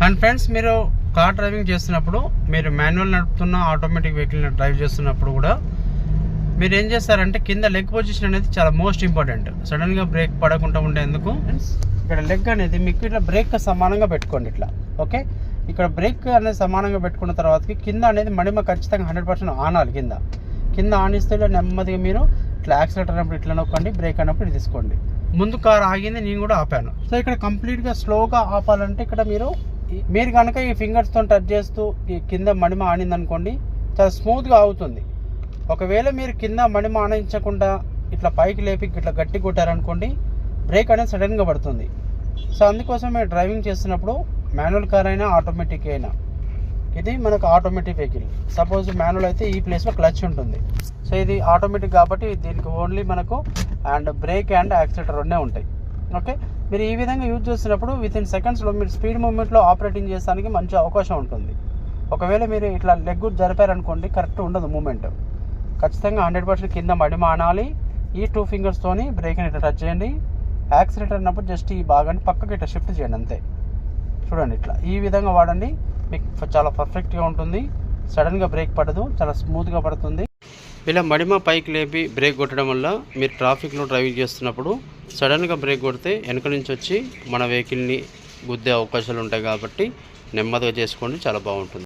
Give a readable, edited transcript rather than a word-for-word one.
And friends, మీరు car driving చేస్తున్నప్పుడు, మీరు మాన్యువల్ నడుపుతున్న ఆటోమేటిక్ వెహికల్ డ్రైవ్ చేస్తున్నప్పుడు కూడా మీరు ఏం చేస్తారంటే కింద లెగ్ పొజిషన్ అనేది చాలా మోస్ట్ ఇంపార్టెంట్. సడన్గా బ్రేక్ పడకుండా ఉండేందుకు ఇక్కడ లెగ్ అనేది మీకు ఇట్లా బ్రేక్ సమానంగా పెట్టుకోండి ఇట్లా. ఓకే, ఇక్కడ బ్రేక్ అనేది సమానంగా పెట్టుకున్న తర్వాతకి కింద అనేది మడిమ ఖచ్చితంగా 100% ఆనాలి. కింద ఆనిస్తే నెమ్మదిగా మీరు ఇట్లా యాక్సిలేటర్ అన్నప్పుడు ఇట్లా నొక్కండి, బ్రేక్ అన్నప్పుడు ఇది తీసుకోండి. ముందు కార్ ఆగింది, నేను కూడా ఆపాను. సో ఇక్కడ కంప్లీట్గా స్లోగా ఆపాలంటే ఇక్కడ మీరు కనుక ఈ ఫింగర్స్తో టచ్ చేస్తూ ఈ కింద మడిమ ఆనింది అనుకోండి, చాలా స్మూత్గా అవుతుంది. ఒకవేళ మీరు కింద మడిమ ఆనించకుండా ఇట్లా పైకి లేపి ఇట్లా గట్టి కొట్టారనుకోండి, బ్రేక్ అనేది సడన్గా పడుతుంది. సో అందుకోసం మీరు డ్రైవింగ్ చేస్తున్నప్పుడు మాన్యువల్ కార్ అయినా ఆటోమేటిక్ అయినా, ఇది మనకు ఆటోమేటిక్ వెహికల్. సపోజ్ మాన్యువల్ అయితే ఈ ప్లేస్లో క్లచ్ ఉంటుంది. సో ఇది ఆటోమేటిక్ కాబట్టి దీనికి ఓన్లీ మనకు అండ్ బ్రేక్ అండ్ యాక్సిలేటర్ రెండే ఉంటాయి. ఓకే, మీరు ఈ విధంగా యూజ్ చేస్తున్నప్పుడు వితిన్ సెకండ్స్లో మీరు స్పీడ్ మూవ్మెంట్లో ఆపరేటింగ్ చేసడానికి మంచి అవకాశం ఉంటుంది. ఒకవేళ మీరు ఇట్లా లెగ్ జరిపారనుకోండి, కరెక్ట్ ఉండదు మూమెంట్. ఖచ్చితంగా 100% కింద మడిమ ఆనాలి. ఈ 2 ఫింగర్స్తోని బ్రేక్ని ఇట్లా టచ్ చేయండి. యాక్సిలేటర్ అన్నప్పుడు జస్ట్ ఈ భాగాన్ని పక్కకి ఇట్లా షిఫ్ట్ చేయండి అంతే. చూడండి, ఇట్లా ఈ విధంగా వాడండి, మీకు చాలా పర్ఫెక్ట్గా ఉంటుంది. సడన్గా బ్రేక్ పడదు, చాలా స్మూత్గా పడుతుంది. ఇలా మడిమ పైకి లేపి బ్రేక్ కొట్టడం వల్ల మీరు ట్రాఫిక్లో డ్రైవింగ్ చేస్తున్నప్పుడు సడన్గా బ్రేక్ కొడితే వెనక నుంచి వచ్చి మన వెహికల్ని గుద్దే అవకాశాలు ఉంటాయి. కాబట్టి నెమ్మదిగా చేసుకోండి, చాలా బాగుంటుంది.